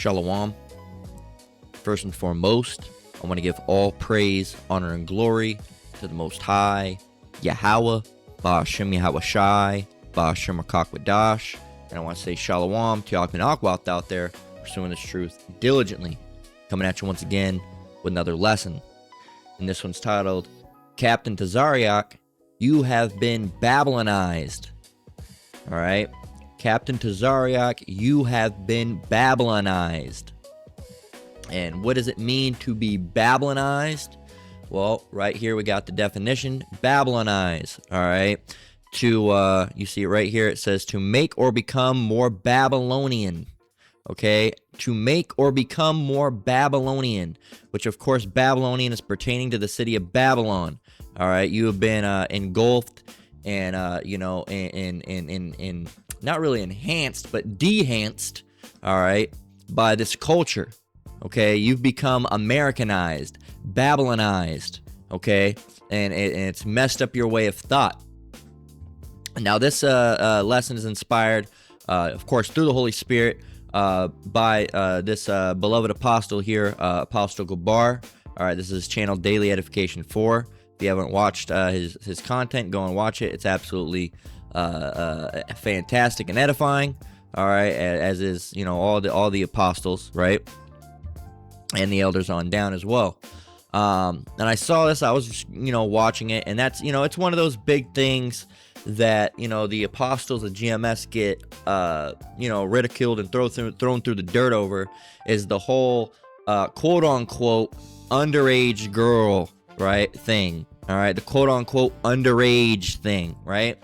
Shalom. First and foremost, I want to give all praise, honor, and glory to the Most High, Yahweh, Ba'ashem Yahweh Shai, Ba'ashem Akakwadash. And I want to say Shalom to Yahweh Akwat out there, pursuing this truth diligently. Coming at you once again with another lesson. And this one's titled, Captain Tazarayach, you have been Babylonized. All right. Captain Tazarayach, you have been Babylonized. And what does it mean to be Babylonized? Well, right here we got the definition, Babylonize. All right. You see it right here. It says to make or become more Babylonian. Okay. To make or become more Babylonian, which of course Babylonian is pertaining to the city of Babylon. All right. You have been engulfed and, in not really enhanced, but dehanced, all right, by this culture, okay? You've become Americanized, Babylonized, okay? And it's messed up your way of thought. Now, this lesson is inspired, of course, through the Holy Spirit by this beloved apostle here, Apostle Gabar. All right, this is his channel, Daily Edification 4. If you haven't watched his content, go and watch it. It's absolutely fantastic and edifying. All right, as is all the apostles, right, and the elders on down as well. And I saw this. I was watching it, and that's it's one of those big things that the apostles of GMS get ridiculed and thrown through the dirt over, is the whole quote unquote underage girl, right, thing. All right, the quote unquote underage thing, right?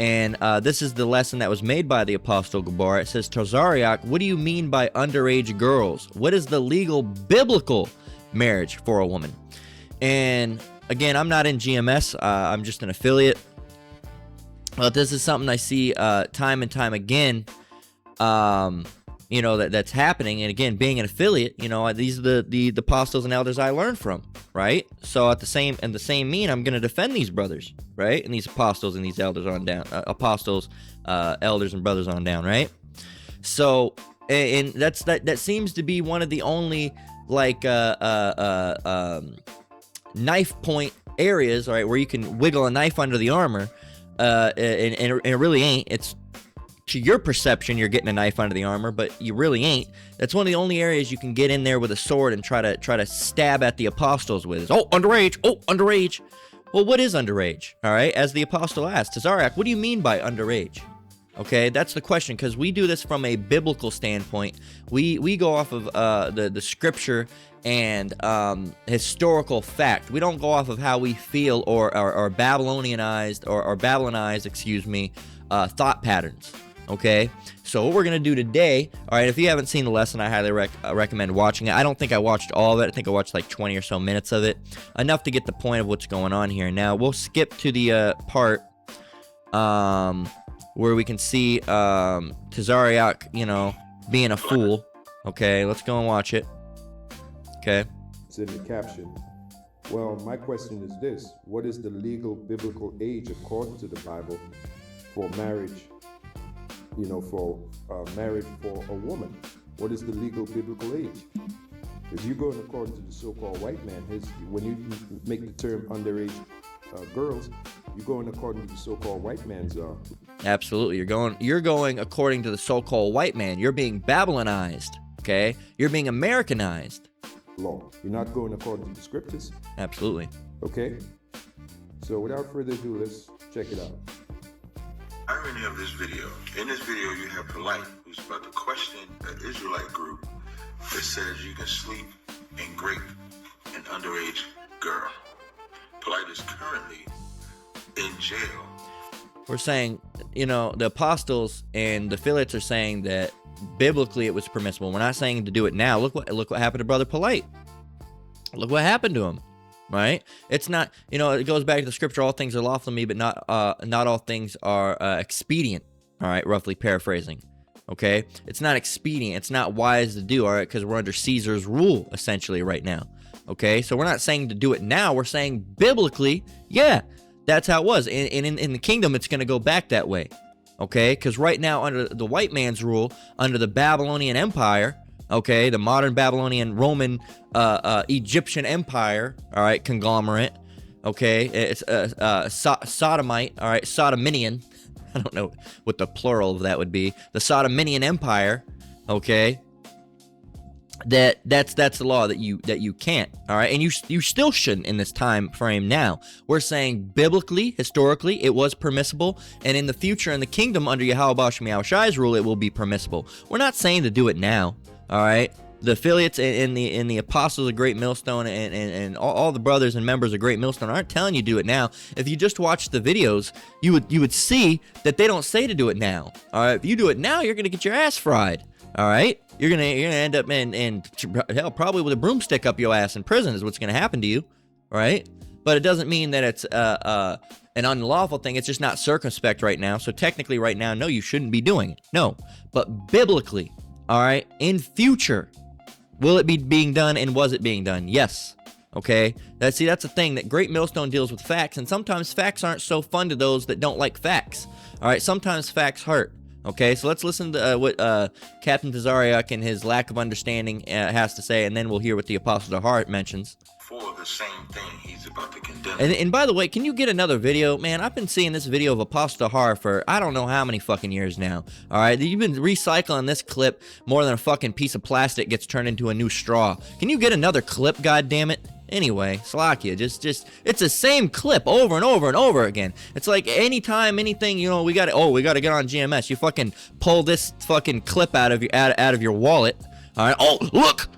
And this is the lesson that was made by the Apostle Gabar. It says, Tazarayach, what do you mean by underage girls? What is the legal biblical marriage for a woman? And again, I'm not in GMS. I'm just an affiliate. But this is something I see time and time again, that's happening. And again, being an affiliate, these are the apostles and elders I learned from, right? So the same mean, I'm going to defend these brothers, right? And these apostles and these elders on down, elders and brothers on down, right? So, and that seems to be one of the only knife point areas, right, where you can wiggle a knife under the armor, and it really ain't. It's to your perception, you're getting a knife under the armor, but you really ain't. That's one of the only areas you can get in there with a sword and try to stab at the apostles with. Underage. Well, what is underage? All right, as the apostle asked, Tazarayach, what do you mean by underage? Okay, that's the question, because we do this from a biblical standpoint. We go off of the scripture and historical fact. We don't go off of how we feel or Babylonianized or Babylonized, thought patterns. Okay, so what we're going to do today, all right, if you haven't seen the lesson, I highly recommend watching it. I don't think I watched all of it. I think I watched like 20 or so minutes of it, enough to get the point of what's going on here. Now, we'll skip to the part where we can see Tazarayach, being a fool. Okay, let's go and watch it. Okay. It's in the caption. Well, my question is this. What is the legal biblical age according to the Bible for marriage? For marriage for a woman. What is the legal biblical age? If you're going according to the so-called white man, when you make the term underage girls, you're going according to the so-called white man's. Absolutely, you're going according to the so-called white man. You're being Babylonized. Okay, you're being Americanized. Law. You're not going according to the scriptures. Absolutely. Okay. So without further ado, let's check it out. Irony of this video. In this video, you have Polite, who's about to question an Israelite group that says you can sleep and grape an underage girl. Polite is currently in jail. We're saying, the apostles and the affiliates are saying that biblically it was permissible. We're not saying to do it now. Look what happened to Brother Polite. Look what happened to him. Right? It's not, it goes back to the scripture, all things are lawful to me, but not all things are expedient. All right, roughly paraphrasing. Okay? It's not expedient. It's not wise to do, all right, because we're under Caesar's rule, essentially, right now. Okay? So we're not saying to do it now. We're saying biblically, yeah, that's how it was. And in the kingdom, it's going to go back that way. Okay? Because right now, under the white man's rule, under the Babylonian Empire, okay, the modern Babylonian Roman Egyptian Empire, all right, conglomerate, okay, it's Sodomite, all right, Sodominian, I don't know what the plural of that would be, the Sodominian Empire, okay, that's the law that you can't, all right, and you still shouldn't in this time frame now. We're saying biblically, historically, it was permissible, and in the future, in the kingdom under Yahweh Bashem Yahushai's rule, it will be permissible. We're not saying to do it now, all right. The affiliates and the apostles of Great Millstone and all the brothers and members of Great Millstone aren't telling you to do it now. If you just watch the videos, you would see that they don't say to do it now. All right, if you do it now, you're gonna get your ass fried. All right, you're gonna end up in hell, probably with a broomstick up your ass in prison is what's gonna happen to you. All right, but it doesn't mean that it's an unlawful thing. It's just not circumspect right now. So technically, right now, no, you shouldn't be doing it. No, but biblically, all right, in future. Will it be being done, and was it being done? Yes. Okay? That's the thing, that Great Millstone deals with facts, and sometimes facts aren't so fun to those that don't like facts. All right? Sometimes facts hurt. Okay? So let's listen to what Captain Tazarayach and his lack of understanding has to say, and then we'll hear what the Apostle of Heart mentions. For the same thing he's about to condemn. And by the way, can you get another video? Man, I've been seeing this video of Apostle Har for I don't know how many fucking years now. All right, you've been recycling this clip more than a fucking piece of plastic gets turned into a new straw. Can you get another clip, goddammit? Anyway, Slakia, just it's the same clip over and over and over again. It's like anytime anything, you know, we gotta get on GMS. You fucking pull this fucking clip out of your wallet. All right, oh look,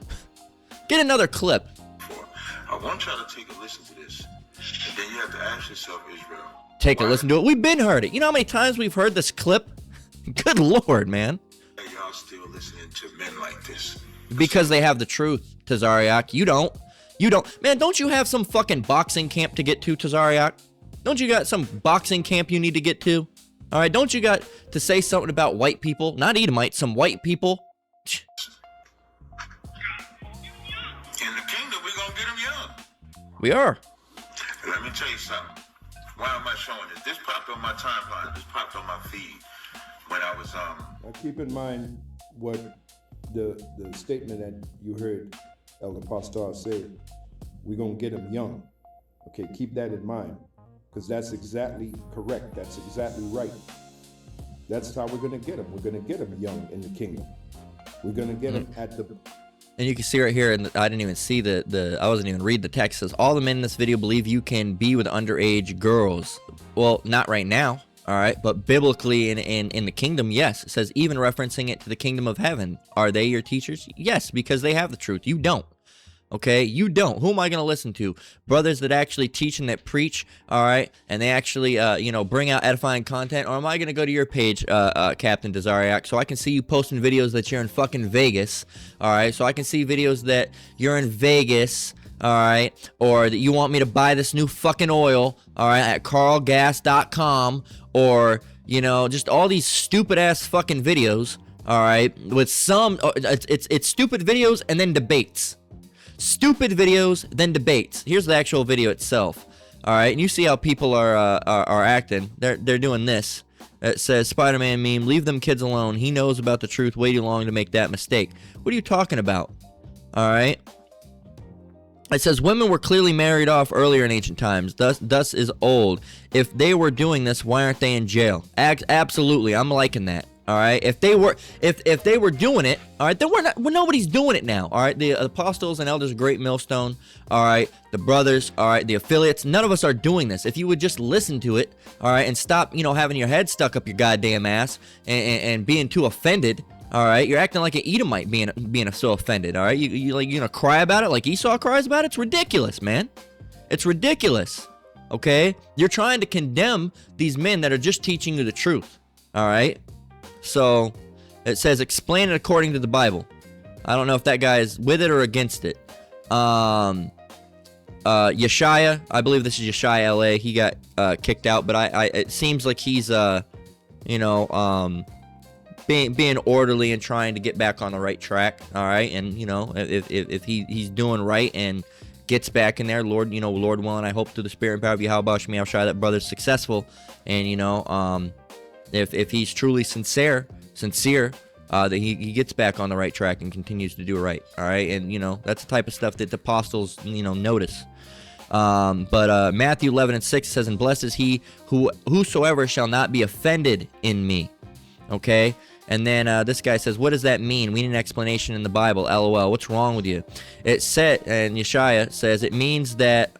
get another clip. I want y'all to take a listen to this, and then you have to ask yourself, Israel. Take a listen to it. We've been heard it. You know how many times we've heard this clip? Good Lord, man. Y'all still listening to men like this? Because they have the truth, Tazarayach. You don't. Man, don't you have some fucking boxing camp to get to, Tazarayach? Don't you got some boxing camp you need to get to? All right, don't you got to say something about white people? Not Edomites, some white people. In the kingdom, we're going to get them young. We are. Let me tell you something. Why am I showing this? This popped on my timeline. This popped on my feed when I was Now keep in mind what the statement that you heard Elder Pastor say. We're gonna get them young. Okay, keep that in mind, because that's exactly correct. That's exactly right. That's how we're gonna get them. We're gonna get them young in the kingdom. We're gonna get them at the. And you can see right here, and I didn't even see I wasn't even read the text. It says, all the men in this video believe you can be with underage girls. Well, not right now, all right? But biblically in the kingdom, yes. It says, even referencing it to the kingdom of heaven. Are they your teachers? Yes, because they have the truth. You don't. Okay, you don't. Who am I going to listen to? Brothers that actually teach and that preach, all right, and they actually, bring out edifying content? Or am I going to go to your page, Captain Tazarayach, so I can see you posting videos that you're in fucking Vegas, all right? So I can see videos that you're in Vegas, all right, or that you want me to buy this new fucking oil, all right, at carlgas.com, or, just all these stupid-ass fucking videos, all right, with some, it's stupid videos and then debates. Stupid videos, then debates. Here's the actual video itself. All right, and you see how people are acting. They're doing this. It says, Spider-Man meme, leave them kids alone. He knows about the truth way too long to make that mistake. What are you talking about? All right. It says, women were clearly married off earlier in ancient times. Thus is old. If they were doing this, why aren't they in jail? Absolutely, I'm liking that. All right, if they were doing it, all right, then nobody's doing it now. All right, the apostles and elders of Great Millstone, all right, the brothers, all right, the affiliates, none of us are doing this. If you would just listen to it, all right, and stop, having your head stuck up your goddamn ass and being too offended, all right, you're acting like an Edomite being so offended. All right, you gonna cry about it like Esau cries about it? It's ridiculous, man. It's ridiculous. Okay, you're trying to condemn these men that are just teaching you the truth. All right. So, it says, explain it according to the Bible. I don't know if that guy is with it or against it. Yeshaya, I believe this is Yeshaya LA. He got kicked out, but it seems like he's, being orderly and trying to get back on the right track. All right, and if he's doing right and gets back in there, Lord willing, I hope through the Spirit and power of Yahweh Bashem Yahushai that brother's successful, and if he's truly sincere, that he gets back on the right track and continues to do it right. All right, and that's the type of stuff that the apostles notice. But Matthew 11:6 says, "And blessed is he whosoever shall not be offended in me." Okay. And then this guy says, what does that mean? We need an explanation in the Bible. LOL. What's wrong with you? It said, and Yeshaya says, it means that,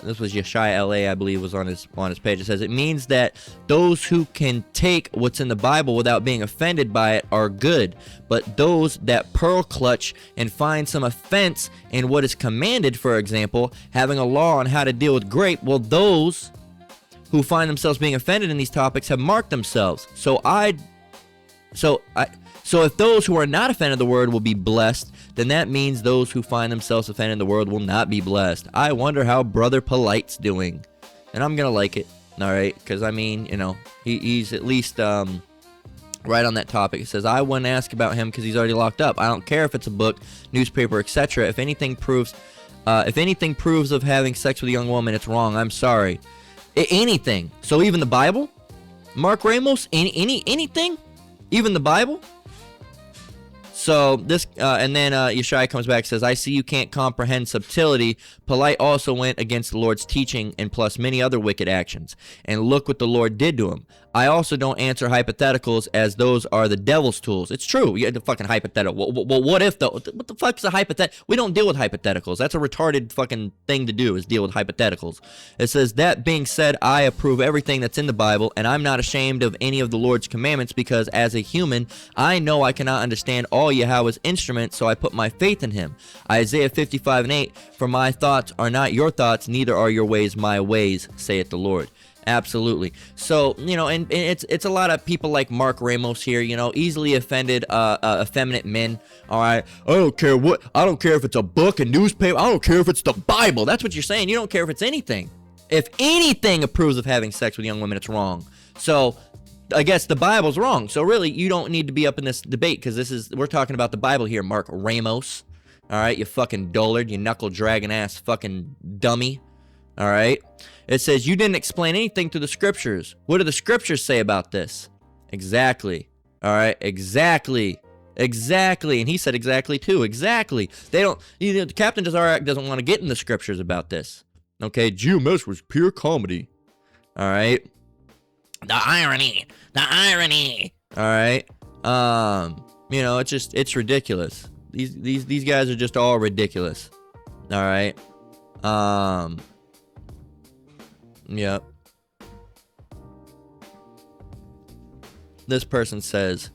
this was Yeshaya LA, I believe, was on his page. It says, it means that those who can take what's in the Bible without being offended by it are good. But those that pearl clutch and find some offense in what is commanded, for example, having a law on how to deal with grape, well, those who find themselves being offended in these topics have marked themselves. So if those who are not offended of the word will be blessed, then that means those who find themselves offended in the word will not be blessed. I wonder how Brother Polite's doing. And I'm going to like it, all right? Because, I mean, he's at least right on that topic. It says, I wouldn't ask about him because he's already locked up. I don't care if it's a book, newspaper, etc. If anything proves of having sex with a young woman, it's wrong. I'm sorry. Anything. So even the Bible? Mark Ramos? Anything? Even the Bible? So this, and then Yeshaya comes back and says, I see you can't comprehend subtlety. Polite also went against the Lord's teaching and plus many other wicked actions. And look what the Lord did to him. I also don't answer hypotheticals as those are the devil's tools. It's true. You had the fucking hypothetical. Well, what if though? What the fuck's a hypothetical? We don't deal with hypotheticals. That's a retarded fucking thing to do, is deal with hypotheticals. It says, that being said, I approve everything that's in the Bible, and I'm not ashamed of any of the Lord's commandments because as a human, I know I cannot understand all Yahweh's instruments, so I put my faith in him. Isaiah 55:8, for my thoughts are not your thoughts, neither are your ways my ways, saith the Lord. Absolutely. So, and it's a lot of people like Mark Ramos here, easily offended, effeminate men. All right. I don't care if it's a book, a newspaper. I don't care if it's the Bible. That's what you're saying. You don't care if it's anything. If anything approves of having sex with young women, it's wrong. So I guess the Bible's wrong. So really, you don't need to be up in this debate because we're talking about the Bible here, Mark Ramos. All right. You fucking dullard, you knuckle dragging ass fucking dummy. All right. It says, you didn't explain anything to the scriptures. What do the scriptures say about this? Exactly. All right. Exactly. And he said exactly too. Exactly. They don't, Captain Tazarayach doesn't want to get in the scriptures about this. Okay. GMS was pure comedy. All right. The irony. All right. It's ridiculous. These guys are just all ridiculous. All right. Yep. This person says,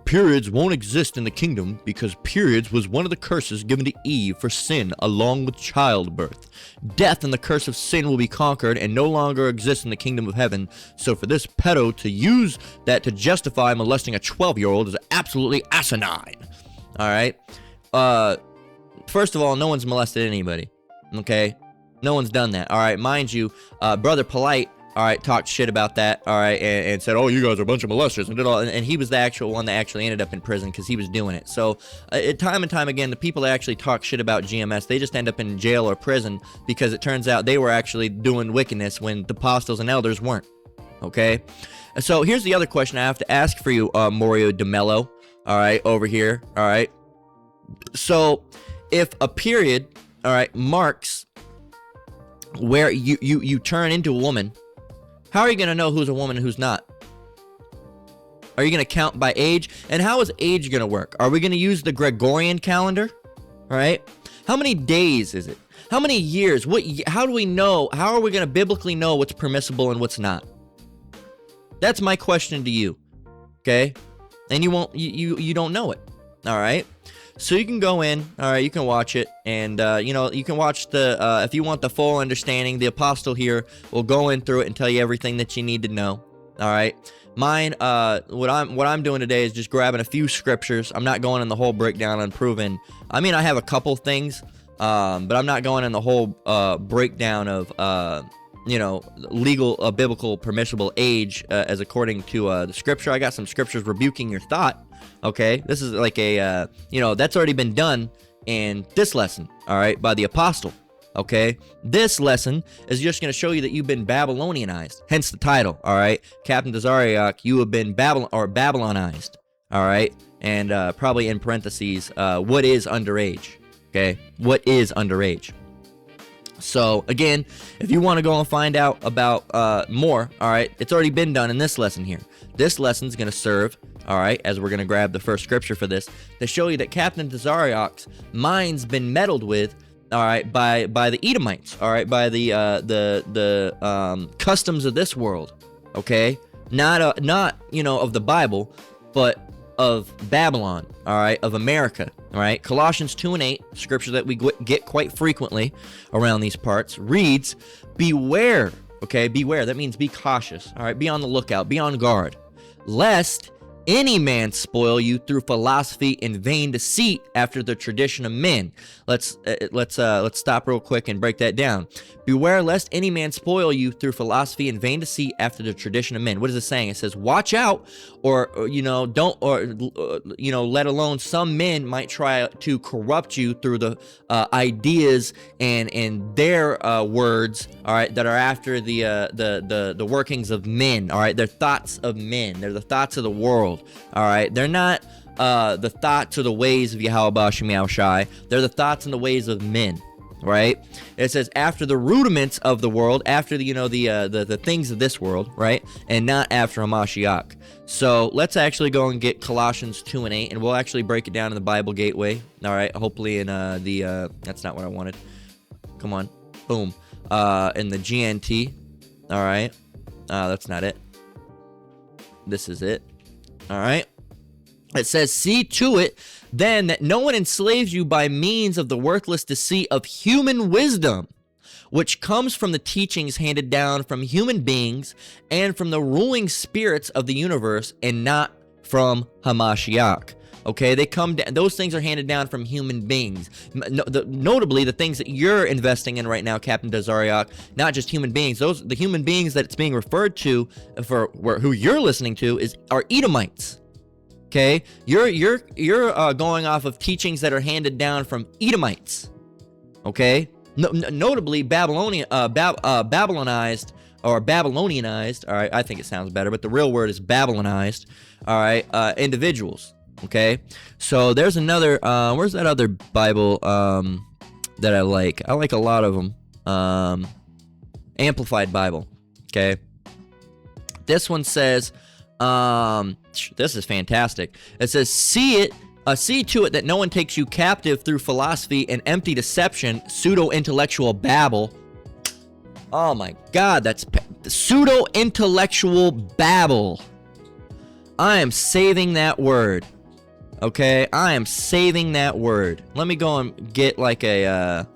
periods won't exist in the kingdom because periods was one of the curses given to Eve for sin along with childbirth. Death and the curse of sin will be conquered and no longer exist in the kingdom of heaven. So for this pedo to use that to justify molesting a 12-year-old is absolutely asinine. All right. First of all, no one's molested anybody. Okay. No one's done that. All right, mind you, Brother Polite, all right, talked shit about that, all right, and said, oh, you guys are a bunch of molesters, and did all, and he was the actual one that actually ended up in prison because he was doing it. So, time and time again, the people that actually talk shit about GMS, they just end up in jail or prison because it turns out they were actually doing wickedness when the apostles and elders weren't. Okay, so here's the other question I have to ask for you, Mario DeMello. All right, over here. All right. So, if a period, all right, marks where you turn into a woman, how are you going to know who's a woman and who's not? Are you going to count by age? And how is age going to work? Are we going to use the Gregorian calendar? All right. How many days is it? How many years? How do we know? How are we going to biblically know what's permissible and what's not? That's my question to you. Okay. And you don't know it. All right. So you can go in, all right, you can watch it, and, you can watch if you want the full understanding, the apostle here will go in through it and tell you everything that you need to know, all right? Mine, what I'm doing today is just grabbing a few scriptures. I'm not going in the whole breakdown and proving. I mean, I have a couple things, but I'm not going in the whole breakdown of, legal, biblical, permissible age as according to the scripture. I got some scriptures rebuking your thought. Okay, this is like a, that's already been done in this lesson, all right, by the apostle, okay? This lesson is just going to show you that you've been Babylonianized, hence the title, all right? Captain Tazarayach, you have been Babylonized, all right? and probably in parentheses, what is underage? Okay, what is underage? So again, if you want to go and find out about more, all right, it's already been done in this lesson here. This lesson's going to serve, all right, as we're going to grab the first scripture for this, to show you that Captain Tazarayach's mind's been meddled with, all right, by the Edomites, all right, by the customs of this world, okay, not of the Bible, but of Babylon, all right, of America, all right. Colossians 2:8, scripture that we get quite frequently around these parts, reads, beware, okay, beware. That means be cautious, all right, be on the lookout, be on guard, lest any man spoil you through philosophy and vain deceit after the tradition of men. Let's stop real quick and break that down. Beware lest any man spoil you through philosophy and vain deceit after the tradition of men. What is it saying? It says, watch out, or don't, or let alone some men might try to corrupt you through the ideas and their words, all right, that are after the workings of men, all right, they're thoughts of men, they're the thoughts of the world, all right, they're not the thoughts or the ways of Yahweh Ba'ashem Yahushai, they're the thoughts and the ways of men. Right, it says after the rudiments of the world, after the things of this world, right, and not after Hamashiach. So let's actually go and get Colossians 2:8, and we'll actually break it down in the Bible Gateway. All right, hopefully in that's not what I wanted. Come on, boom, in the GNT. All right, that's not it. This is it. All right. It says, see to it then that no one enslaves you by means of the worthless deceit of human wisdom, which comes from the teachings handed down from human beings and from the ruling spirits of the universe, and not from Hamashiach. Okay, they come down, those things are handed down from human beings. Notably, the things that you're investing in right now, Captain Tazarayach, not just human beings. The human beings that it's being referred to who you're listening to are Edomites. Okay, you're going off of teachings that are handed down from Edomites. Okay, notably Babylonized or Babylonianized. All right, I think it sounds better, but the real word is Babylonized. All right, individuals. Okay, so there's another. Where's that other Bible that I like? I like a lot of them. Amplified Bible. Okay, this one says. This is fantastic. It says, see to it that no one takes you captive through philosophy and empty deception, pseudo-intellectual babble. Oh my God, that's pseudo-intellectual babble. I am saving that word. Okay, I am saving that word. Let me go and get like a,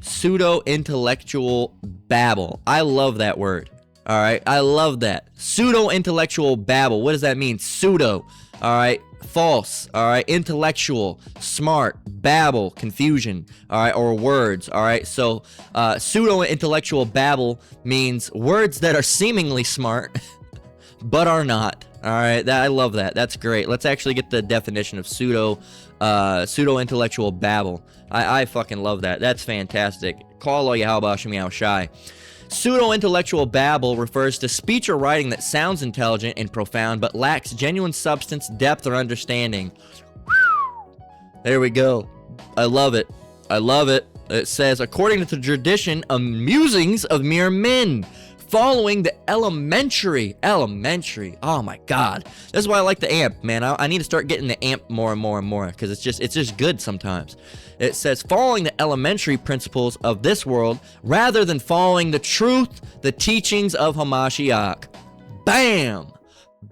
pseudo-intellectual babble. I love that word. All right, I love that. Pseudo-intellectual babble. What does that mean? Pseudo. All right, false. All right, intellectual, smart, babble, confusion. All right, or words. All right, so pseudo-intellectual babble means words that are seemingly smart but are not. All right, I love that. That's great. Let's actually get the definition of pseudo-intellectual babble. I fucking love that. That's fantastic. Call all Yahweh Ba'ashem Yahushai. Pseudo-intellectual babble refers to speech or writing that sounds intelligent and profound but lacks genuine substance, depth, or understanding. There we go. I love it. I love it. It says, according to the tradition of musings of mere men, following the elementary. Oh my God, that's why I like the amp, man. I need to start getting the amp more and more and more, because it's just good sometimes. It says following the elementary principles of this world rather than following the truth, the teachings of Hamashiach. Bam,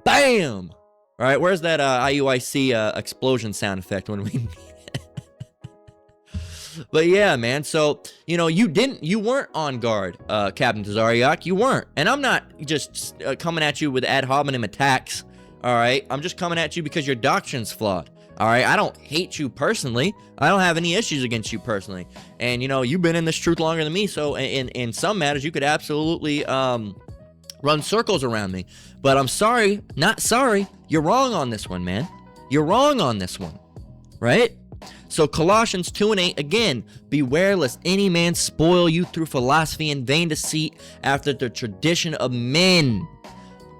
bam. All right, where's that IUIC explosion sound effect when we need it? But yeah, man, so, you weren't on guard, Captain Tazarayach, you weren't. And I'm not just coming at you with ad hominem attacks, all right? I'm just coming at you because your doctrine's flawed, all right? I don't hate you personally. I don't have any issues against you personally. And, you've been in this truth longer than me, so in some matters, you could absolutely run circles around me. But I'm sorry, not sorry. You're wrong on this one, man. You're wrong on this one, right? So Colossians 2:8, again, beware lest any man spoil you through philosophy and vain deceit after the tradition of men.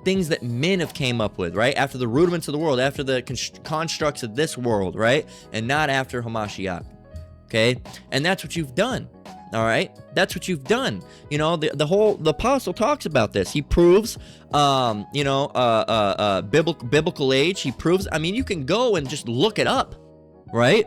Things that men have came up with, right? After the rudiments of the world, after the constructs of this world, right? And not after Hamashiach, okay? And that's what you've done, all right? That's what you've done. You know, the apostle talks about this. He proves, biblical age. He proves, I mean, you can go and just look it up, right?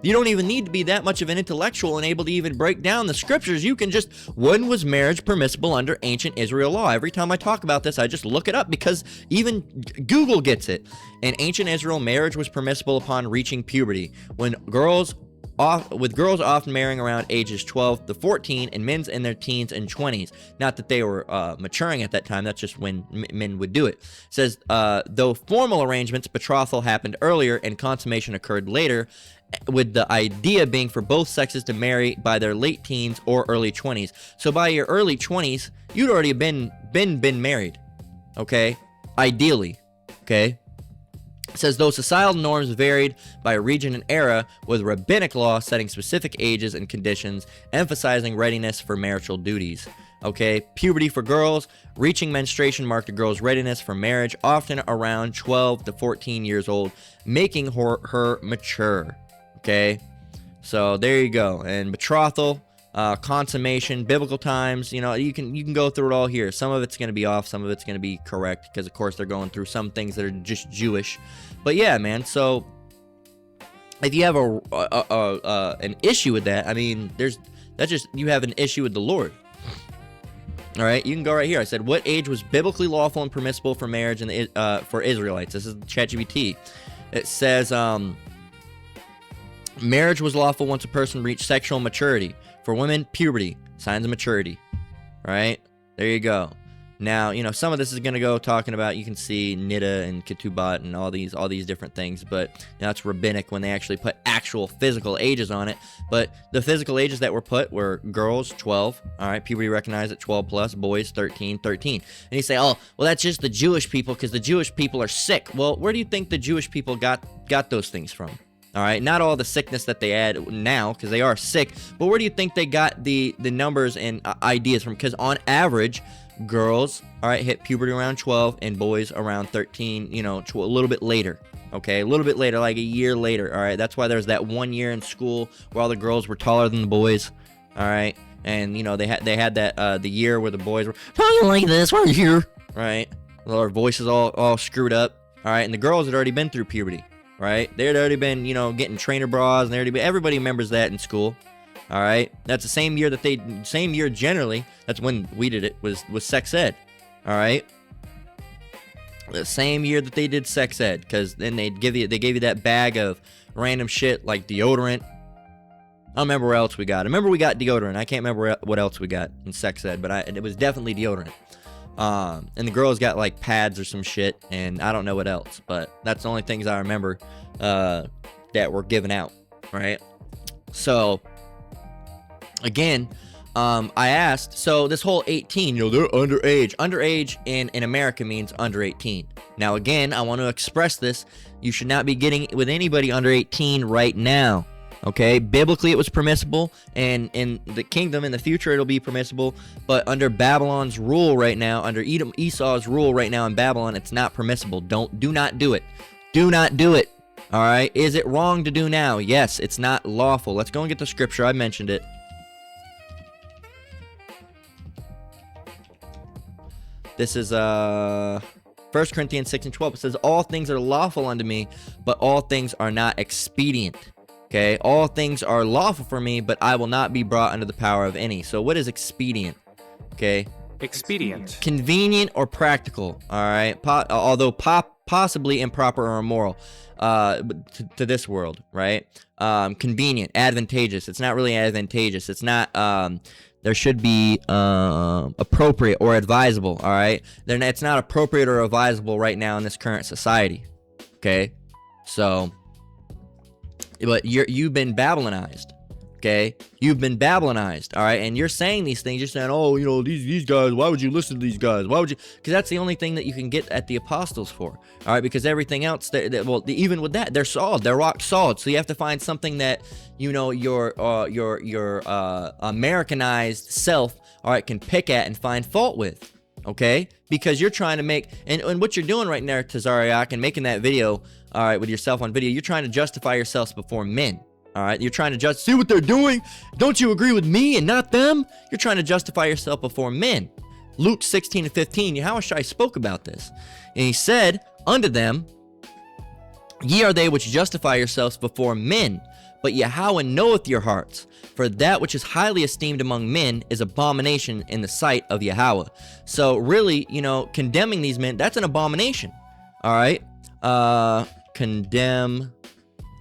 You don't even need to be that much of an intellectual and able to even break down the scriptures. You can just, when was marriage permissible under ancient Israel law? Every time I talk about this, I just look it up because even Google gets it. In ancient Israel, marriage was permissible upon reaching puberty, with girls often marrying around ages 12 to 14 and men's in their teens and 20s. Not that they were maturing at that time, that's just when men would do it. It says, though formal arrangements, betrothal happened earlier and consummation occurred later, with the idea being for both sexes to marry by their late teens or early 20s. So by your early 20s, you'd already been married, okay? Ideally, okay? It says, though societal norms varied by region and era, with rabbinic law setting specific ages and conditions, emphasizing readiness for marital duties. Okay, puberty for girls, reaching menstruation marked a girl's readiness for marriage, often around 12 to 14 years old, making her mature. Okay, so there you go. And betrothal, consummation, biblical times, you know, you can go through it all here. Some of it's going to be off, some of it's going to be correct, because of course they're going through some things that are just Jewish. But yeah, man, so if you have an issue with that, I mean, you have an issue with the Lord. All right, you can go right here. I said, what age was biblically lawful and permissible for marriage for Israelites? This is ChatGPT. It says, marriage was lawful once a person reached sexual maturity. For women, puberty, signs of maturity. Right? There you go. Now, you know, some of this is going to go talking about, you can see Nida and Ketubat and all these different things, but you know, it's rabbinic when they actually put actual physical ages on it. But the physical ages that were put were girls, 12, all right, puberty recognized at 12 plus, boys, 13. And you say, oh, well, that's just the Jewish people because the Jewish people are sick. Well, where do you think the Jewish people got those things from? All right, not all the sickness that they add now because they are sick, but where do you think they got the numbers and ideas from? Because on average, girls, all right, hit puberty around 12 and boys around 13, you know, a little bit later. Okay, a little bit later, like a year later. All right, that's why there's that 1 year in school where all the girls were taller than the boys. All right, and you know they had that the year where the boys were talking like this right here. Right, their voices all screwed up. All right, and the girls had already been through puberty. Right, they'd already been, you know, getting trainer bras, and everybody remembers that in school. All right, that's the same year generally. That's when we did it, was sex ed. All right, the same year that they did sex ed, because then they gave you that bag of random shit like deodorant. I don't remember what else we got. I remember we got deodorant. I can't remember what else we got in sex ed, but it was definitely deodorant. And the girls got like pads or some shit, and I don't know what else, but that's the only things I remember that were given out, right? So again, I asked, so this whole 18, you know, they're underage. Underage in America means under 18. Now again, I want to express this. You should not be getting with anybody under 18 right now. Okay, biblically it was permissible, and in the kingdom in the future it'll be permissible, but under Babylon's rule right now, under Esau's rule right now in Babylon, it's not permissible. Do not do it. Do not do it. All right, is it wrong to do now? Yes, it's not lawful. Let's go and get the scripture. I mentioned it. This is 1 Corinthians 6:12. It says, all things are lawful unto me, but all things are not expedient. Okay, all things are lawful for me, but I will not be brought under the power of any. So what is expedient? Okay. Expedient. Convenient or practical, all right? Although possibly improper or immoral to this world, right? Convenient, advantageous. It's not really advantageous. It's not, there should be appropriate or advisable, all right? It's not appropriate or advisable right now in this current society, okay? So... but you've been Babylonized, Okay, you've been Babylonized, all right, and you're saying these things. You're saying, oh, you know, these guys. Why would you listen to these guys? Why would you? Because that's the only thing that you can get at the apostles for, all right. Because everything else, well, even with that, they're solid. They're rock solid. So you have to find something that your Americanized self, all right, can pick at and find fault with, okay? Because you're trying to make and what you're doing right now, Tazarayach, and making that video, all right, with yourself on video. You're trying to justify yourselves before men. All right, you're trying to just see what they're doing. Don't you agree with me and not them? You're trying to justify yourself before men. Luke 16 and 15, Yahushua spoke about this. And he said unto them, ye are they which justify yourselves before men, but Yahweh knoweth your hearts. For that which is highly esteemed among men is abomination in the sight of Yahweh. So really, condemning these men, that's an abomination. All right, condemn.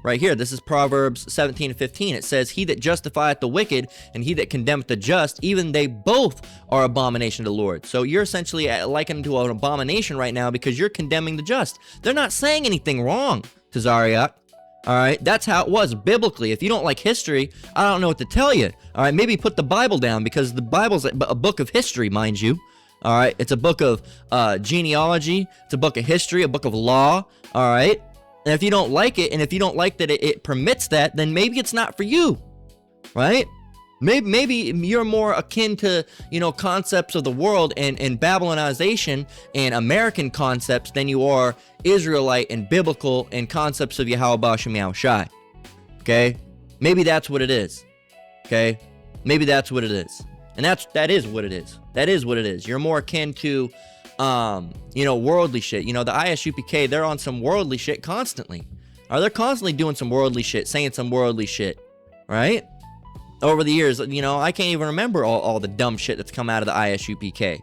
Right here, this is Proverbs 17 and 15. It says, he that justifieth the wicked and he that condemneth the just, even they both are abomination to the Lord. So you're essentially likening to an abomination right now because you're condemning the just. They're not saying anything wrong, Tazarayach. All right, that's how it was biblically. If you don't like history, I don't know what to tell you. All right, maybe put the Bible down because the Bible's a book of history, mind you. All right, it's a book of genealogy. It's a book of history, a book of law. All right. And if you don't like it, and if you don't like that it permits that, then maybe it's not for you, right? Maybe you're more akin to, concepts of the world and Babylonization and American concepts than you are Israelite and biblical and concepts of Yahweh Bashem Yahushai. Okay? Maybe that's what it is. Okay? Maybe that's what it is. And that is what it is. That is what it is. You're more akin to worldly shit. The ISUPK, they're on some worldly shit constantly. They're constantly doing some worldly shit, saying some worldly shit, right? Over the years, I can't even remember all the dumb shit that's come out of the ISUPK,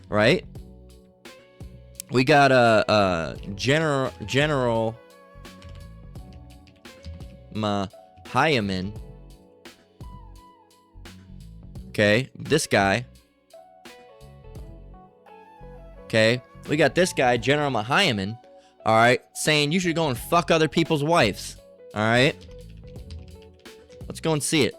right? We got General Mahayaman. Okay, this guy. Okay, we got this guy, General Mahayaman, all right, saying you should go and fuck other people's wives, all right? Let's go and see it.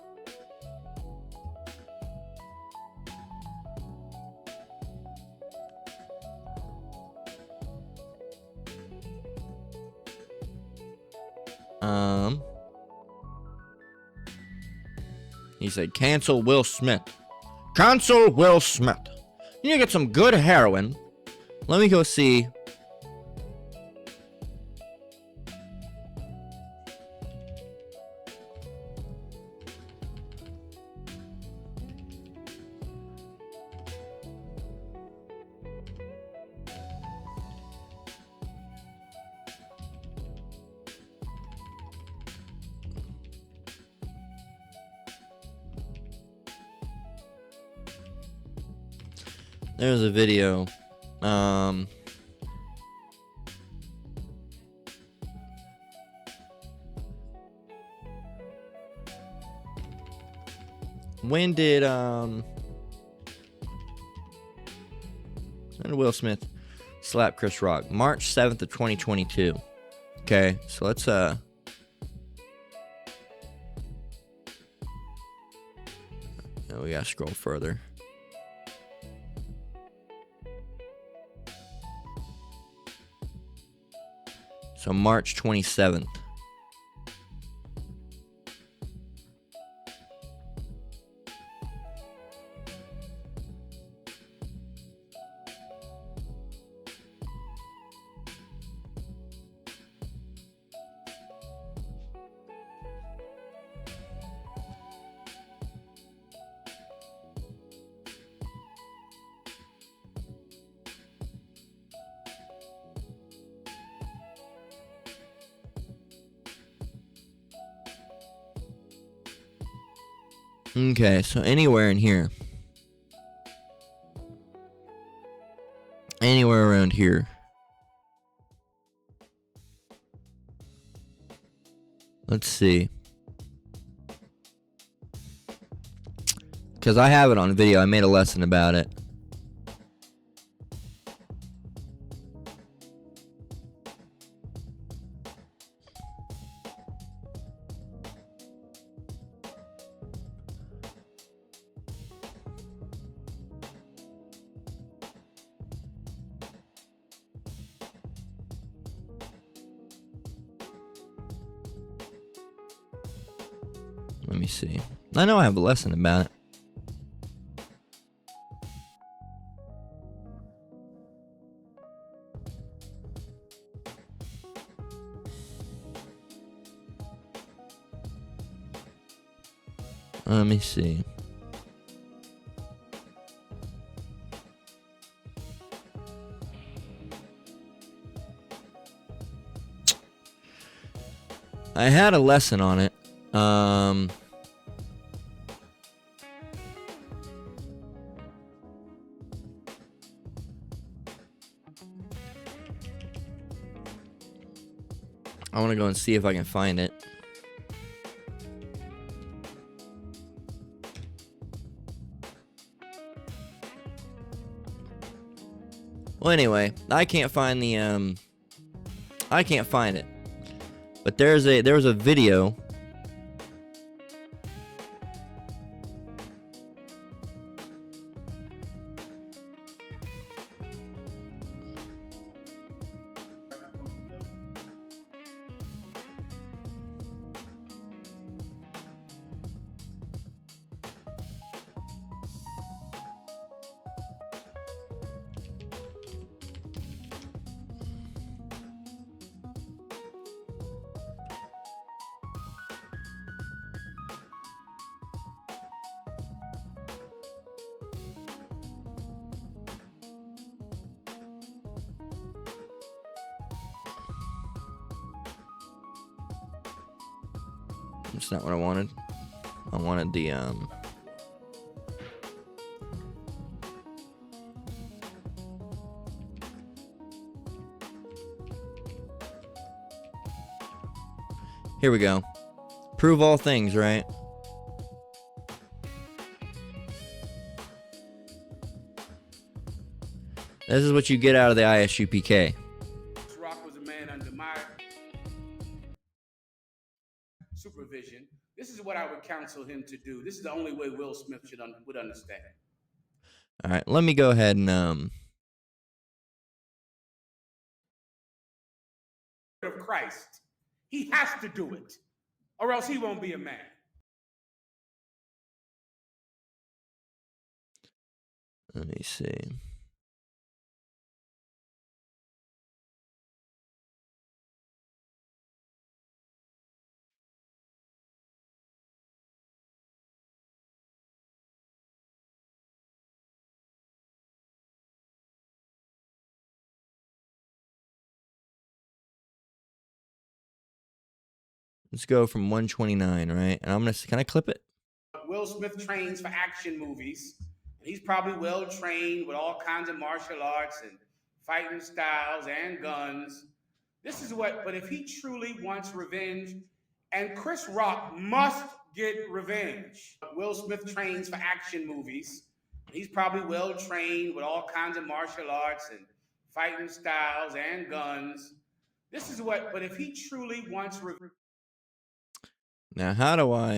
He said, cancel Will Smith. Cancel Will Smith. You need to get some good heroin. Let me go see. There's a video. When did Will Smith slap Chris Rock? March 7th of 2022. Okay, so let's we gotta scroll further. So March 27th. Okay, so anywhere in here. Anywhere around here. Let's see. Because I have it on video. I made a lesson about it. Let me see. I know I have a lesson about it. Let me see. I had a lesson on it. I want to go and see if I can find it. Well, anyway, I can't find the I can't find it. But there was a video. That's not what I wanted. I wanted the Here we go. Prove all things, right? This is what you get out of the ISUPK. Rock was a man under my supervision. This is what I would counsel him to do. This is the only way Will Smith would understand. All right, let me go ahead and Of Christ, he has to do it, or else he won't be a man. let me see. Let's go from 129, right? And I'm gonna, can I clip it? Will Smith trains for action movies, and he's probably well trained with all kinds of martial arts and fighting styles and guns. This is what, but if he truly wants revenge, and Chris Rock must get revenge. Will Smith trains for action movies, and he's probably well trained with all kinds of martial arts and fighting styles and guns. This is what, but if he truly wants revenge. Now, how do I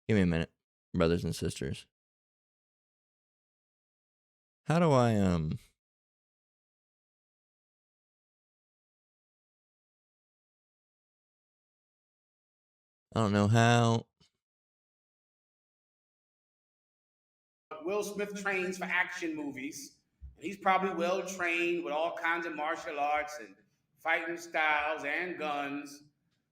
give me a minute, brothers and sisters. How do I I don't know how. Will Smith trains for action movies, and he's probably well trained with all kinds of martial arts and fighting styles and guns.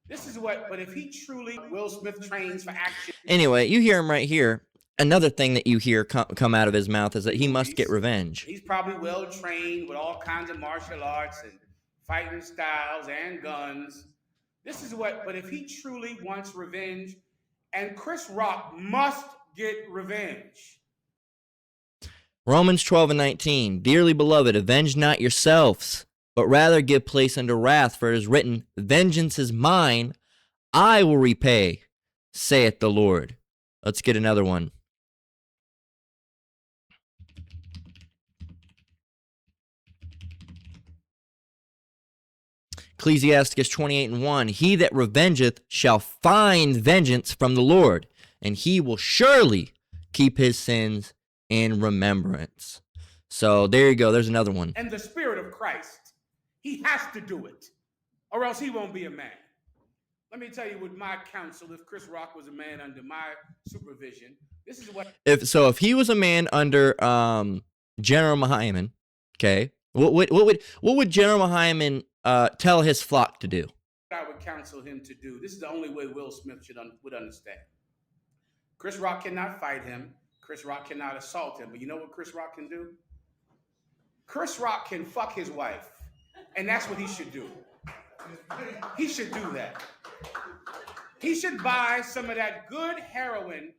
This is what, but if he truly, Will Smith trains for action. Anyway, you hear him right here. Another thing that you hear come out of his mouth is that he must get revenge. He's probably well trained with all kinds of martial arts and fighting styles and guns. This is what, but if he truly wants revenge, and Chris Rock must get revenge. Romans 12:19. Dearly beloved, avenge not yourselves, but rather give place unto wrath, for it is written, vengeance is mine, I will repay, saith the Lord. Let's get another one. Ecclesiastes 28:1. He that revengeth shall find vengeance from the Lord, and he will surely keep his sins in remembrance. So there you go. There's another one. And the Spirit of Christ, he has to do it, or else he won't be a man. Let me tell you with my counsel, if Chris Rock was a man under my supervision, this is what If he was a man under General Mahyman, okay, what would General Mahyman tell his flock to do? I would counsel him to do. This is the only way Will Smith would understand. Chris Rock cannot fight him. Chris Rock cannot assault him. But you know what Chris Rock can do? Chris Rock can fuck his wife. And that's what he should do. He should do that. He should buy some of that good heroin.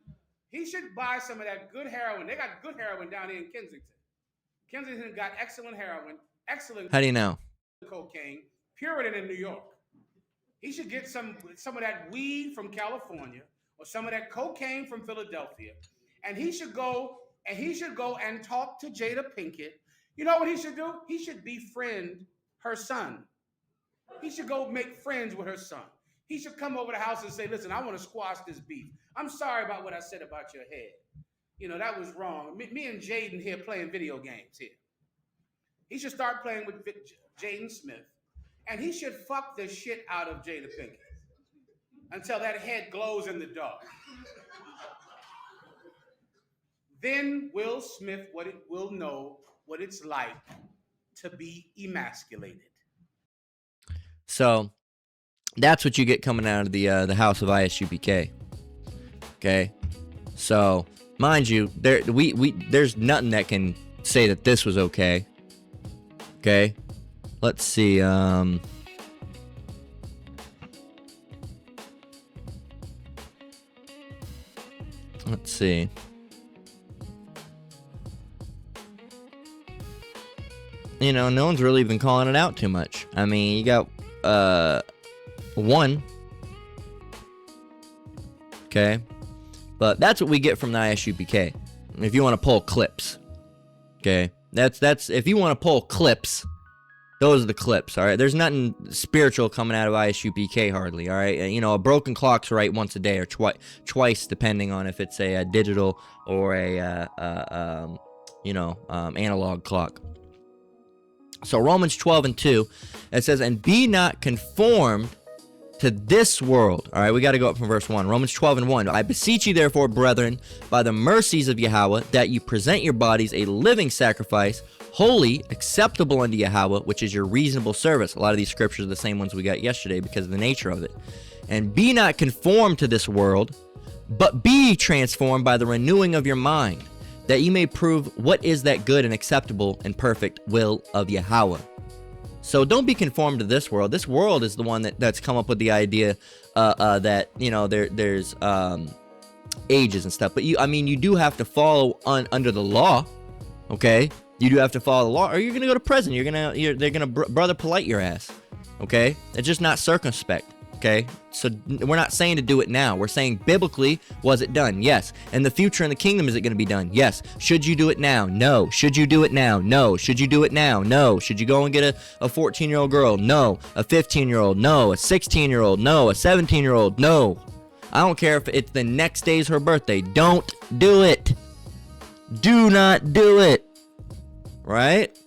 He should buy some of that good heroin. They got good heroin down here in Kensington. Kensington got excellent heroin, excellent How do you know? cocaine, purer than in New York. He should get some of that weed from California or some of that cocaine from Philadelphia. And he should go and talk to Jada Pinkett. You know what he should do? He should befriend her son. He should go make friends with her son. He should come over the house and say, listen, I want to squash this beef. I'm sorry about what I said about your head. You know, that was wrong. Me and Jaden here playing video games here. He should start playing with Jaden Smith. And he should fuck the shit out of Jada Pinkett until that head glows in the dark. Then Will Smith will know what it's like to be emasculated. So that's what you get coming out of the House of ISUPK. Okay, so mind you, there's nothing that can say that this was okay. Okay, let's see. Let's see. You know, no one's really been calling it out too much. I mean, you got one. Okay. But that's what we get from the ISUPK. If you want to pull clips. Okay. That's if you want to pull clips, those are the clips, all right? There's nothing spiritual coming out of ISUPK hardly, all right? You know, a broken clock's right once a day or twice, depending on if it's a digital or a analog clock. So Romans 12:2, it says, and be not conformed to this world. All right, we got to go up from verse 1. Romans 12:1. I beseech you, therefore, brethren, by the mercies of Yahweh, that you present your bodies a living sacrifice, holy, acceptable unto Yahweh, which is your reasonable service. A lot of these scriptures are the same ones we got yesterday because of the nature of it. And be not conformed to this world, but be transformed by the renewing of your mind, that you may prove what is that good and acceptable and perfect will of Yahweh. So don't be conformed to this world. This world is the one that's come up with the idea that, you know, there's ages and stuff. But you do have to follow under the law, okay? You do have to follow the law, or you're gonna go to prison. They're gonna brother polite your ass, okay? It's just not circumspect. Okay, so we're not saying to do it now. We're saying biblically, was it done? Yes. In the future in the kingdom, is it going to be done? Yes. Should you do it now? No. Should you do it now? No. Should you do it now? No. Should you go and get a 14-year-old girl? No. A 15-year-old? No. A 16-year-old? No. A 17-year-old? No. I don't care if it's the next day's her birthday. Don't do it. Do not do it. Right?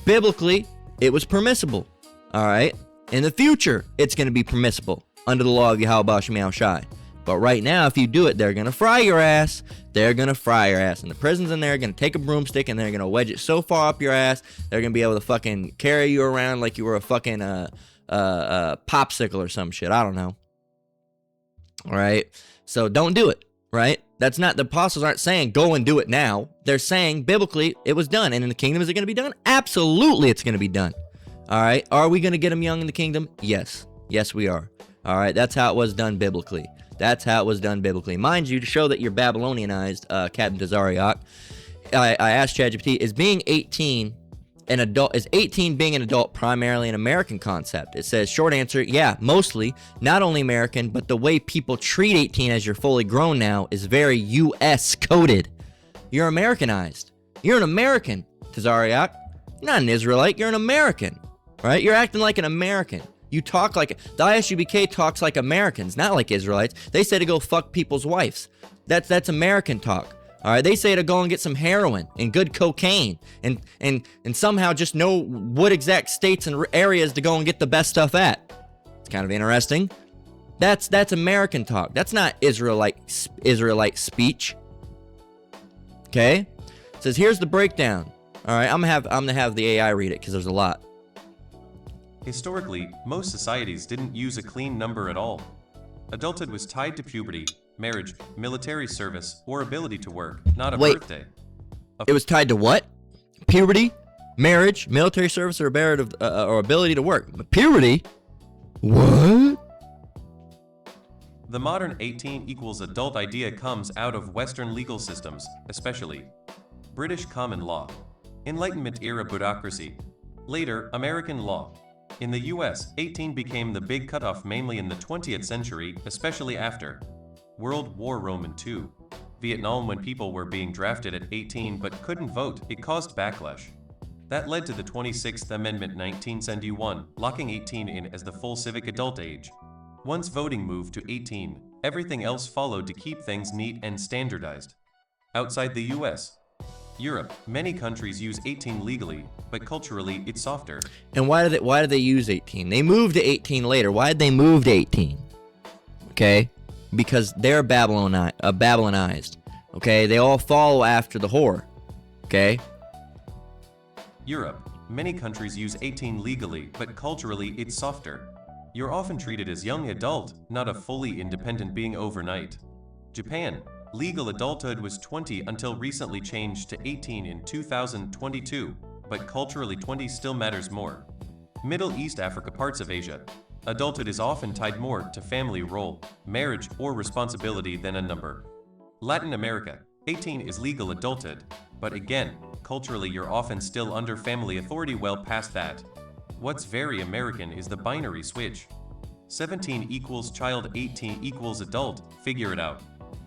Biblically, it was permissible. All right? In the future, it's going to be permissible under the law of Yahweh Ba'Shem Yahushai. But right now, if you do it, they're going to fry your ass. They're going to fry your ass. And the prisons in there are going to take a broomstick and they're going to wedge it so far up your ass, they're going to be able to fucking carry you around like you were a fucking popsicle or some shit. I don't know. All right? So don't do it, right? That's not, the apostles aren't saying go and do it now. They're saying biblically it was done. And in the kingdom, is it going to be done? Absolutely, it's going to be done. All right. Are we going to get them young in the kingdom? Yes. Yes, we are. All right. That's how it was done biblically. That's how it was done biblically. Mind you, to show that you're Babylonized, Captain Tazarayach, I asked ChatGPT, is 18 being an adult primarily an American concept? It says, short answer, yeah, mostly. Not only American, but the way people treat 18 as you're fully grown now is very U.S. coded. You're Americanized. You're an American, Tazarayach. You're not an Israelite. You're an American. Right? You're acting like an American. You talk like, the ISUBK talks like Americans, not like Israelites. They say to go fuck people's wives. That's American talk. All right, they say to go and get some heroin and good cocaine and somehow just know what exact states and areas to go and get the best stuff at. It's kind of interesting. That's American talk. That's not Israelite speech. Okay? It says here's the breakdown. All right, I'm gonna have the AI read it because there's a lot. Historically, most societies didn't use a clean number at all. Adulthood was tied to puberty, marriage, military service, or ability to work, not a birthday. It was tied to what? Puberty, marriage, military service, or ability to work. Puberty? What? The modern 18 equals adult idea comes out of Western legal systems, especially British common law, Enlightenment era bureaucracy, later American law. In the US, 18 became the big cutoff mainly in the 20th century, especially after World War Roman II. Vietnam, when people were being drafted at 18 but couldn't vote, it caused backlash. That led to the 26th Amendment 1971, locking 18 in as the full civic adult age. Once voting moved to 18, everything else followed to keep things neat and standardized. Outside the US, Europe, many countries use 18 legally, but culturally it's softer. And why do they use 18? They moved to 18 later. Why did they move to 18? Okay? Because they're Babylonized. Okay? They all follow after the whore. Okay? Europe, many countries use 18 legally, but culturally it's softer. You're often treated as young adult, not a fully independent being overnight. Japan, legal adulthood was 20 until recently changed to 18 in 2022, but culturally 20 still matters more. Middle East, Africa, parts of Asia, adulthood is often tied more to family role, marriage, or responsibility than a number. Latin America, 18 is legal adulthood, but again, culturally you're often still under family authority well past that. What's very American is the binary switch. 17 equals child, 18 equals adult, figure it out.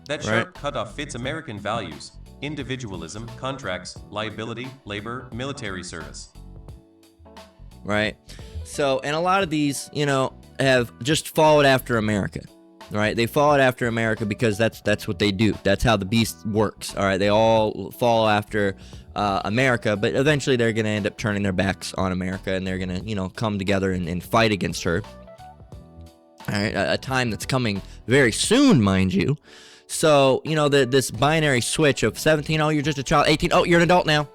That sharp cutoff fits American values, individualism, contracts, liability, labor, military service. Right? So, and a lot of these, have just followed after America. Right? They followed after America because that's what they do. That's how the beast works. All right? They all follow after America, but eventually they're going to end up turning their backs on America, and they're going to, come together and fight against her. All right? A time that's coming very soon, mind you. So, this binary switch of 17, oh, you're just a child, 18, oh, you're an adult now.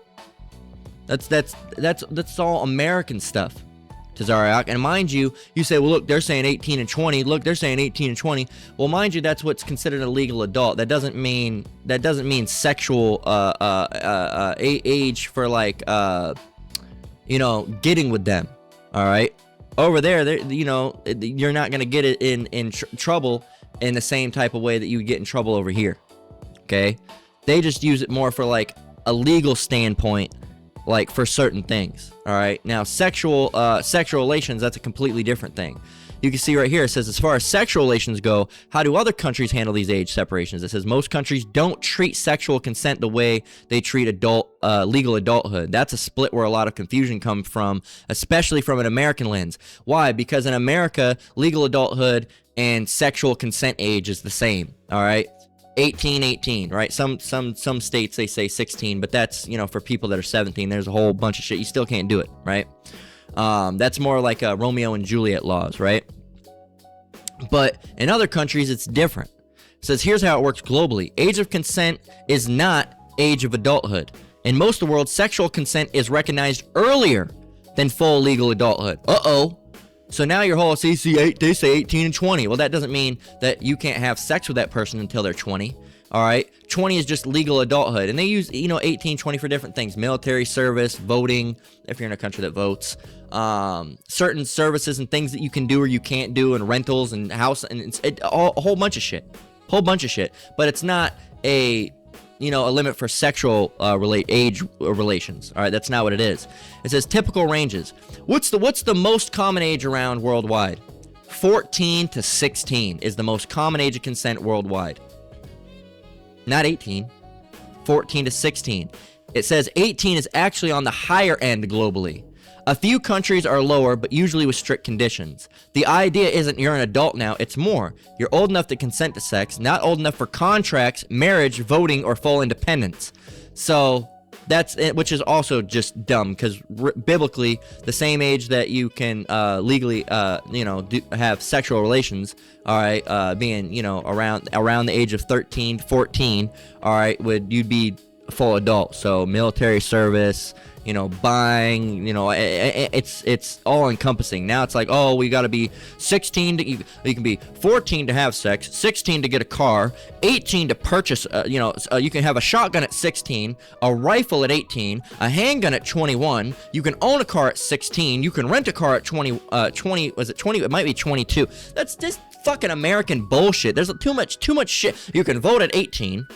That's all American stuff, Tazarayach. And mind you, you say, well, look, they're saying 18 and 20. Look, they're saying 18 and 20. Well, mind you, that's what's considered a legal adult. That doesn't mean sexual age for getting with them. All right. Over there, you're not gonna get it in trouble in the same type of way that you would get in trouble over here. Okay. They just use it more for a legal standpoint, for certain things. All right. Now, sexual relations, that's a completely different thing. You can see right here, it says, as far as sexual relations go, how do other countries handle these age separations? It says most countries don't treat sexual consent the way they treat legal adulthood. That's a split where a lot of confusion comes from, especially from an American lens. Why? Because in America, legal adulthood and sexual consent age is the same. All right. 18, right? Some states they say 16, but that's, for people that are 17, there's a whole bunch of shit. You still can't do it, right? That's more like Romeo and Juliet laws, right? But in other countries, it's different. It says, here's how it works globally. Age of consent is not age of adulthood. In most of the world, sexual consent is recognized earlier than full legal adulthood. Uh-oh. So now your whole they say 18 and 20. Well, that doesn't mean that you can't have sex with that person until they're 20. All right. 20 is just legal adulthood. And they use, 18, 20 for different things. Military service, voting, if you're in a country that votes, certain services and things that you can do or you can't do, and rentals and house, and a whole bunch of shit. But it's not a limit for sexual age relations. All right, that's not what it is. It says typical ranges. What's the most common age around worldwide? 14 to 16 is the most common age of consent worldwide. Not 18. 14 to 16. It says 18 is actually on the higher end globally. A few countries are lower, but usually with strict conditions. The idea isn't you're an adult now, it's more. You're old enough to consent to sex, not old enough for contracts, marriage, voting, or full independence. So, That's it, which is also just dumb, because biblically, the same age that you can legally, have sexual relations, all right, being, around the age of 13, 14, all right, you'd be full adult. So military service, buying, it's all encompassing. Now it's like, oh, we got to be 16 to, you can be 14 to have sex, 16 to get a car, 18 to purchase, you can have a shotgun at 16, a rifle at 18, a handgun at 21, you can own a car at 16, you can rent a car at 20, was it 20? It might be 22. That's just fucking American bullshit. There's too much shit. You can vote at 18,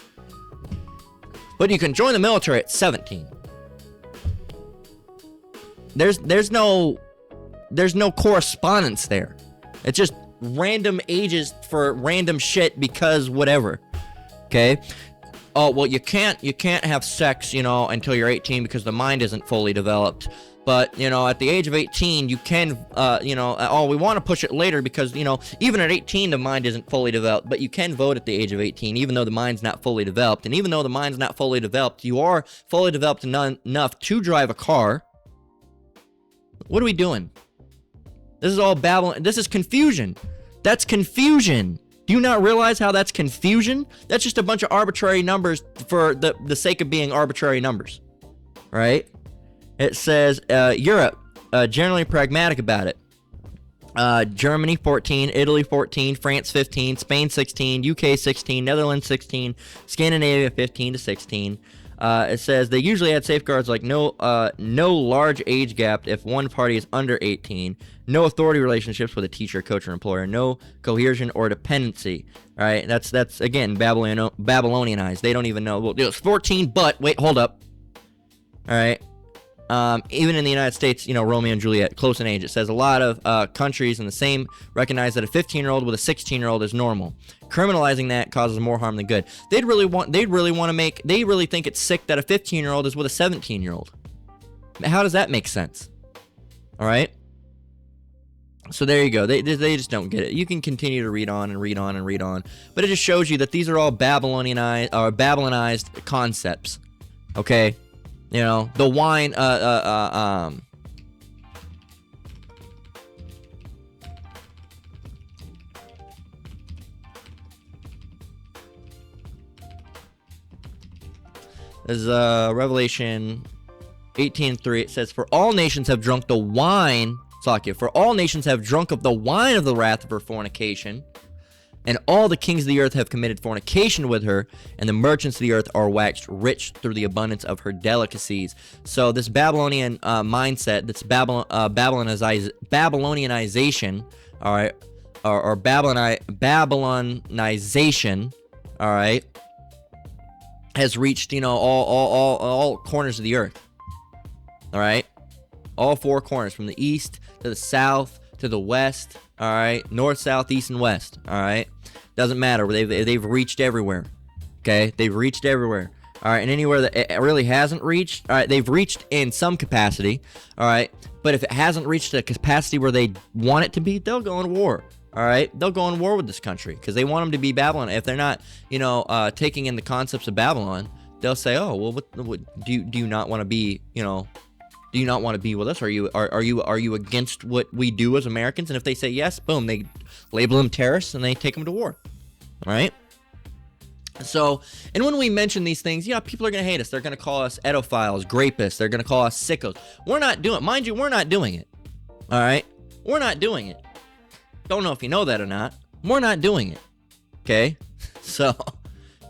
but you can join the military at 17. There's no correspondence there. It's just random ages for random shit because whatever. Okay? Oh, well, you can't have sex, until you're 18 because the mind isn't fully developed. But, at the age of 18, you can, we want to push it later because, even at 18, the mind isn't fully developed. But you can vote at the age of 18, even though the mind's not fully developed. And even though the mind's not fully developed, you are fully developed enough to drive a car. What are we doing? This is all Babylon. This is confusion. That's confusion. Do you not realize how that's confusion? That's just a bunch of arbitrary numbers for the sake of being arbitrary numbers. Right? It says Europe, generally pragmatic about it. Germany 14, Italy 14, France 15, Spain 16, UK 16, Netherlands 16, Scandinavia 15 to 16. It says they usually had safeguards like no large age gap if one party is under 18, no authority relationships with a teacher, coach, or employer, no coercion or dependency. All right, that's again Babylonized. They don't even know. Well, it was 14, but wait, hold up. All right. Even in the United States, Romeo and Juliet, close in age. It says a lot of countries in the same recognize that a 15-year-old with a 16-year-old is normal. Criminalizing that causes more harm than good. They really think it's sick that a 15-year-old is with a 17-year-old. How does that make sense? All right. So there you go. They just don't get it. You can continue to read on and read on and read on, but it just shows you that these are all Babylonized concepts. Okay. The wine, There's Revelation 18:3. It says, "For all nations have drunk the wine, Slakia, for all nations have drunk of the wine of the wrath of her fornication, and all the kings of the earth have committed fornication with her, and the merchants of the earth are waxed rich through the abundance of her delicacies." So this Babylonian mindset, this Babylonization, all right, or Babylonization, all right, has reached all corners of the earth. All right, all four corners, from the east to the south to the west. All right, north, south, east, and west. All right, doesn't matter. They've reached everywhere. Okay, they've reached everywhere. All right, and anywhere that it really hasn't reached, all right, they've reached in some capacity. All right, but if it hasn't reached a capacity where they want it to be, they'll go in war. All right, they'll go in war with this country because they want them to be Babylon. If they're not, taking in the concepts of Babylon, they'll say, "Oh, well, what do you not want to be? Do you not want to be with us? Are you against what we do as Americans?" And if they say yes, boom, they label them terrorists and they take them to war. All right. So, and when we mention these things, people are going to hate us. They're going to call us edophiles, grapists. They're going to call us sickos. We're not doing it. Mind you, we're not doing it. All right. We're not doing it. Don't know if you know that or not. We're not doing it. Okay. So,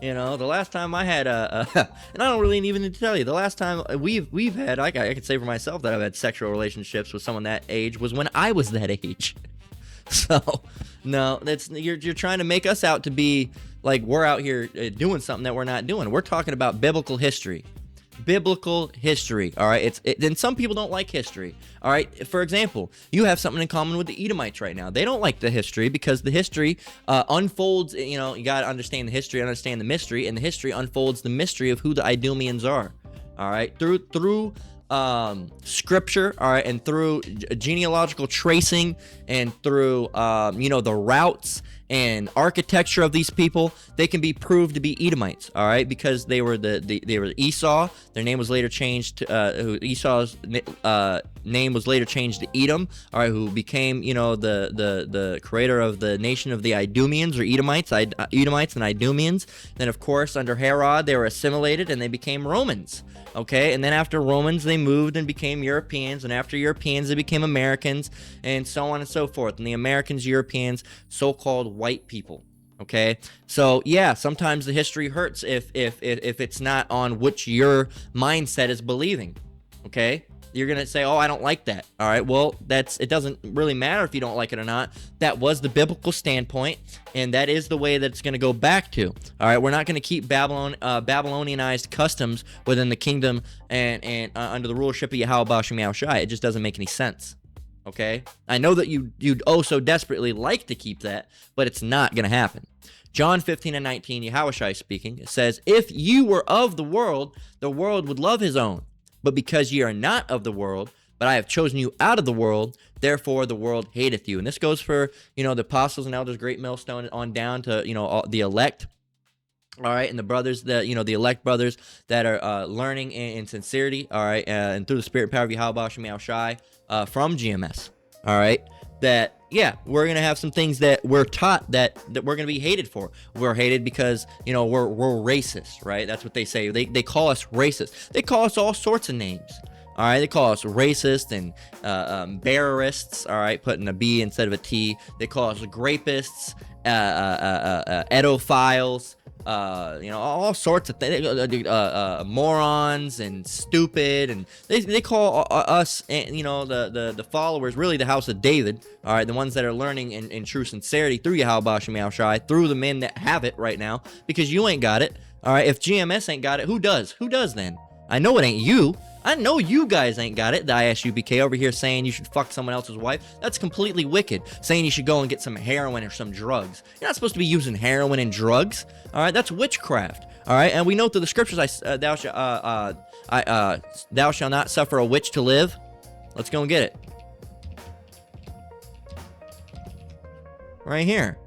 the last time I had and I don't really even need to tell you, the last time we've had, I could say for myself that I've had sexual relationships with someone that age was when I was that age. So, no, you're trying to make us out to be like we're out here doing something that we're not doing. We're talking about biblical history. Biblical history, all right? Then some people don't like history, all right? For example, you have something in common with the Edomites right now. They don't like the history because the history unfolds, you got to understand the history, understand the mystery, and the history unfolds the mystery of who the Idumeans are, all right? Through scripture, all right, and through genealogical tracing and through, the routes and architecture of these people, they can be proved to be Edomites, all right, because they were they were Esau. Their name was later changed to Esau's name was later changed to Edom, all right, who became, you know, the creator of the nation of the Idumeans or Edomites and Idumeans. Then of course under Herod they were assimilated and they became Romans. Okay, and then after Romans, they moved and became Europeans, and after Europeans, they became Americans, and so on and so forth. And the Americans, Europeans, so-called white people. Okay, so yeah, sometimes the history hurts if it's not on which your mindset is believing. Okay, you're gonna say, oh, I don't like that. All right, well, it doesn't really matter if you don't like it or not. That was the biblical standpoint, and that is the way that it's gonna go back to. All right, we're not gonna keep Babylonianized customs within the kingdom and under the rulership of Yahweh Ba'ashem Yahushai. It just doesn't make any sense. Okay, I know that you'd oh so desperately like to keep that, but it's not gonna happen. John 15:19, Yahushai speaking, it says, if you were of the world would love his own. But because ye are not of the world, but I have chosen you out of the world, therefore the world hateth you. And this goes for, you know, the apostles and elders, great millstone, on down to, you know, all, the elect. All right, and the brothers, the elect brothers that are learning in sincerity, all right, and through the spirit and power of Yahweh Ba'ashem Yahushai from GMS, all right, that, yeah, we're going to have some things that we're taught that we're going to be hated for. We're hated because, you know, we're racist, right? That's what they say. They call us racist. They call us all sorts of names. All right, they call us racist and bearists, all right, putting a B instead of a T. They call us grapists, edophiles, you know, all sorts of things, morons and stupid, and they call us, you know, the followers, really the house of David, all right, the ones that are learning in true sincerity through Yahweh Ba'ashem Yahushai, through the men that have it right now, because you ain't got it, all right. If GMS ain't got it, who does? Who does then? I know it ain't you. I know you guys ain't got it. The ISUBK over here saying you should fuck someone else's wife. That's completely wicked. Saying you should go and get some heroin or some drugs. You're not supposed to be using heroin and drugs. All right, that's witchcraft. All right, and we know through the scriptures, thou shalt not suffer a witch to live. Let's go and get it. Right here.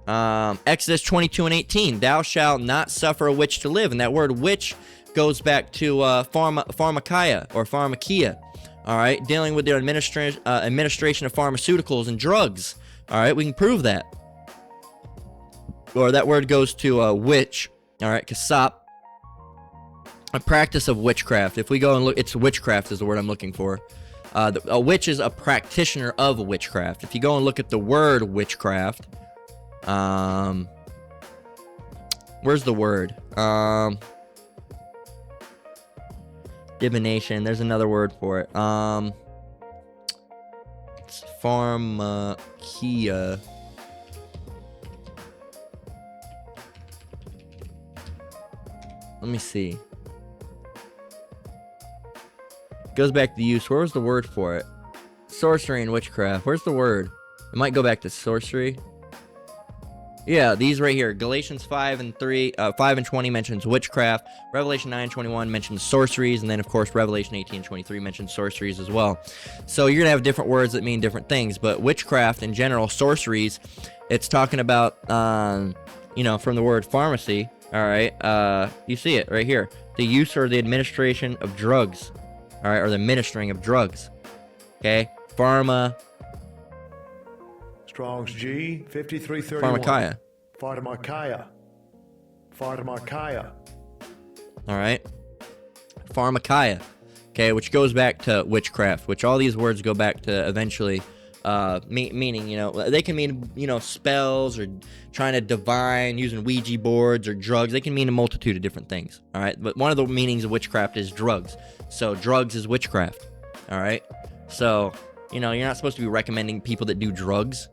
Exodus 22:18. Thou shalt not suffer a witch to live. And that word witch goes back to pharmakia or pharmakia, all right, dealing with their administration of pharmaceuticals and drugs. All right, we can prove that. Or that word goes to witch, all right, kasap, a practice of witchcraft. If we go and look, it's witchcraft is the word I'm looking for. A witch is a practitioner of witchcraft. If you go and look at the word witchcraft, where's the word? Divination. There's another word for it. It's pharmakia. Let me see. Goes back to the use. Where's the word for it? Sorcery and witchcraft. Where's the word? It might go back to sorcery. Yeah, these right here. Galatians 5 and 20 mentions witchcraft. Revelation 9:21 mentions sorceries, and then of course Revelation 18:23 mentions sorceries as well. So you're gonna have different words that mean different things, but witchcraft in general, sorceries, it's talking about, you know, from the word pharmacy. All right, you see it right here: the use or the administration of drugs. All right, or the ministering of drugs. Okay, Strong's G 5331. Pharmakia. Pharmakia. All right. Pharmakia. Okay, which goes back to witchcraft, which all these words go back to eventually meaning, you know, they can mean, you know, spells or trying to divine, using Ouija boards or drugs. They can mean a multitude of different things. All right. But one of the meanings of witchcraft is drugs. So drugs is witchcraft. All right. So, you know, you're not supposed to be recommending people that do drugs,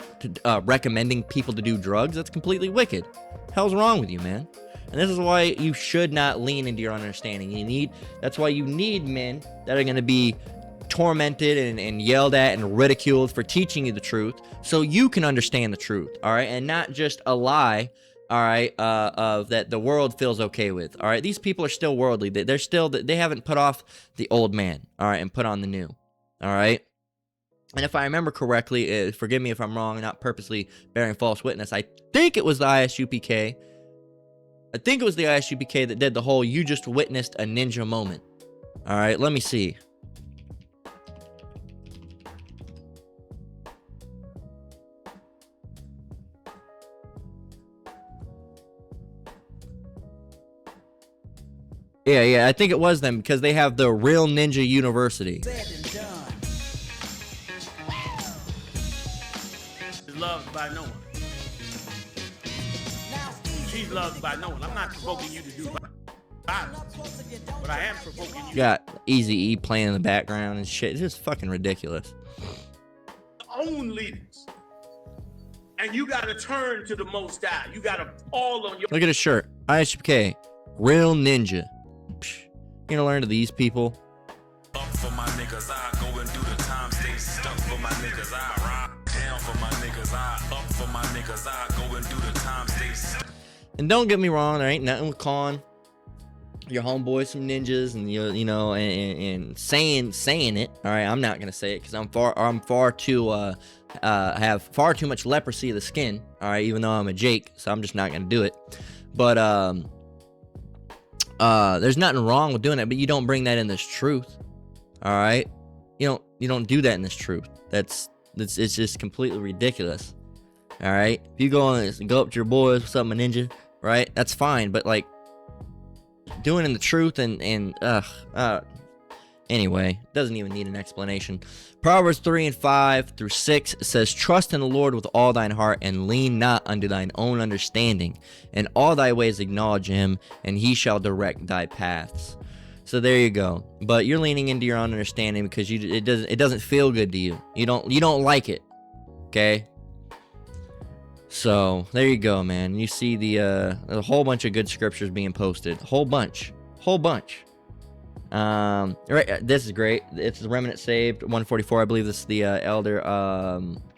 recommending people to do drugs. That's completely wicked. Hell's wrong with you, man? And this is why you should not lean into your understanding. That's why you need men that are going to be tormented and yelled at and ridiculed for teaching you the truth, so you can understand the truth, all right, and not just a lie, all right, of that the world feels okay with, all right. These people are still worldly. They haven't put off the old man, all right, and put on the new, all right. And if I remember correctly, forgive me if I'm wrong, not purposely bearing false witness, I think it was the ISUPK. I think it was the ISUPK that did the whole "you just witnessed a ninja" moment. All right, let me see. Yeah, I think it was them because they have the Real Ninja University. Is loved by no one. She's loved by no one. I'm not provoking you to do violence, but I am provoking you. Got Eazy-E playing in the background and shit. It's just fucking ridiculous. Own leaders, and you gotta turn to the Most High. You gotta fall on your. Look at his shirt. ISUPK, Real Ninja. Psh, you gonna learn to these people? Up for my niggas, I go and do the time, stay stuck for my niggas, I rock down for my niggas, I up for my niggas, I go and do the time, stay stuck. And don't get me wrong, there ain't nothing with calling your homeboys some ninjas and you know and saying it. All right, I'm not gonna say it because I'm far too have far too much leprosy of the skin. All right, even though I'm a Jake, so I'm just not gonna do it. But there's nothing wrong with doing it, but you don't bring that in this truth. All right, you don't do that in this truth. It's just completely ridiculous. All right, if you go up to your boys, what's up, my ninja? Right, that's fine, but like doing it in the truth and anyway, doesn't even need an explanation. Proverbs 3:5-6 says, "Trust in the Lord with all thine heart, and lean not unto thine own understanding. In all thy ways acknowledge him, and he shall direct thy paths." So there you go. But you're leaning into your own understanding because it doesn't feel good to you. You don't like it. Okay? So there you go, man. You see the a whole bunch of good scriptures being posted. Whole bunch. Right, this is great. It's the Remnant Saved 144. I believe this is the elder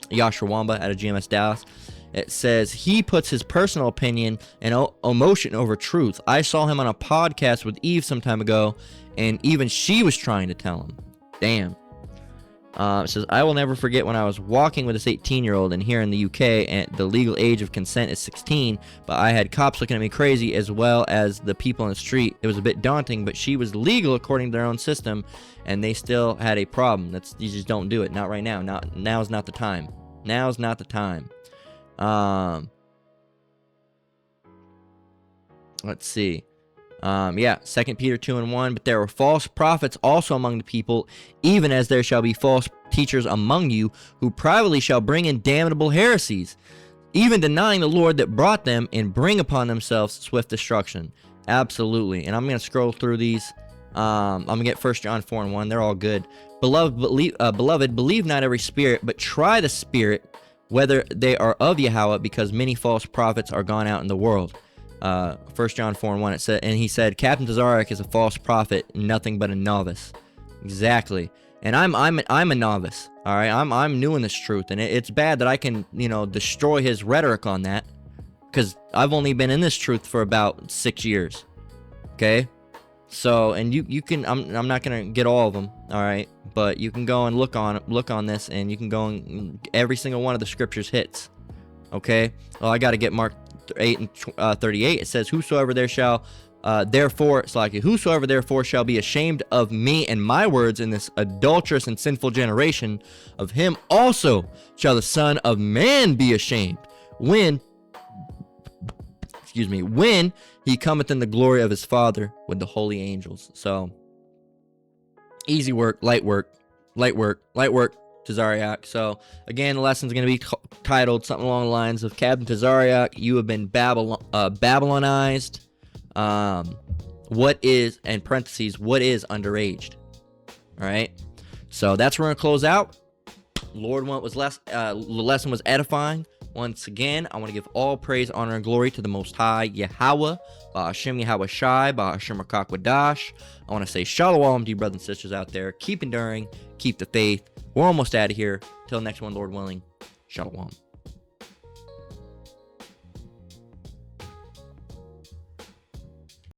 Yashua Wamba out of GMS Dallas. It says he puts his personal opinion and emotion over truth. I saw him on a podcast with Eve some time ago, and even she was trying to tell him. Damn. It says, I will never forget when I was walking with this 18-year-old, and here in the UK, and the legal age of consent is 16, but I had cops looking at me crazy as well as the people on the street. It was a bit daunting, but she was legal according to their own system, and they still had a problem. You just don't do it. Not right now. Now's not the time. Now's not the time. Let's see. 2 Peter 2:1, but there were false prophets also among the people, even as there shall be false teachers among you, who privately shall bring in damnable heresies, even denying the Lord that brought them, and bring upon themselves swift destruction. Absolutely. And I'm going to scroll through these. I'm going to get 1 John 4:1. They're all good. Beloved, believe not every spirit, but try the spirit, whether they are of Yahweh, because many false prophets are gone out in the world. 1 John 4:1, it said, and he said, Captain Tazarayach is a false prophet, nothing but a novice. Exactly. And I'm a novice. All right, I'm new in this truth, and it's bad that I can destroy his rhetoric on that, because I've only been in this truth for about 6 years. Okay, so and you can I'm not gonna get all of them. All right, but you can go and look on this, and you can go and every single one of the scriptures hits. Okay, well, I got to get Mark 8:38. It says, whosoever therefore shall be ashamed of me and my words in this adulterous and sinful generation, of him also shall the Son of Man be ashamed when he cometh in the glory of his Father with the holy angels. So easy work, light work, Tazarayach. So again, the lesson's going to be titled something along the lines of, Captain Tazarayach, you have been Babylonized. What is, in parentheses, what is underaged? All right, so that's where we're going to close out. Lord, the lesson was edifying. Once again, I want to give all praise, honor, and glory to the Most High, Yahweh, Ba'ashem Yahweh Shai, Ba'ashem Rakakwadash. I want to say shalom to you brothers and sisters out there. Keep enduring, keep the faith. We're almost out of here. Till next one, Lord willing. Shalom.